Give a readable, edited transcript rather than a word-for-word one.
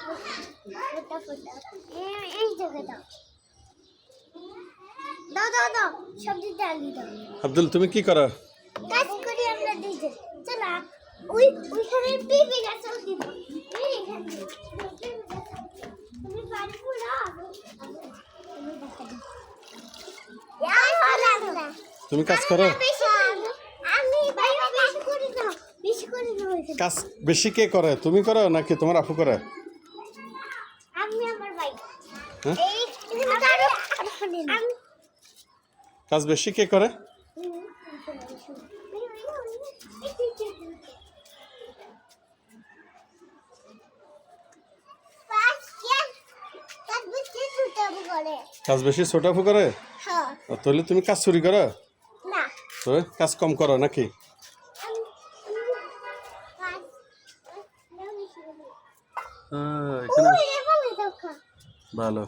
ফোটা ফোটা এই জায়গা দাও দাও দাও দাও সবজি ডালি দাও। আব্দুল তুমি কি করো? কাজ করি আমরা দুইজন। চলো ওইখানে পিপি গাছ দিব। এইখানে তুমি পানি পুরা তুমি দেখা দাও। তুমি কাজ করো? আমি বাইরে বেশি করে দাও বেশি করে দাও। কাজ বেশি কে করে, তুমি করো নাকি তোমার আপু করে? আমি আমার ভাই হ্যাঁ? এই আমি কাজ বেশি কে করে? কাজ বেশি কাজ বেশি ছোট আপু করে? হ্যাঁ তাহলে তুমি কাজ চুরি করো? না তো কাজ কম করো নাকি? এখানে ভালো।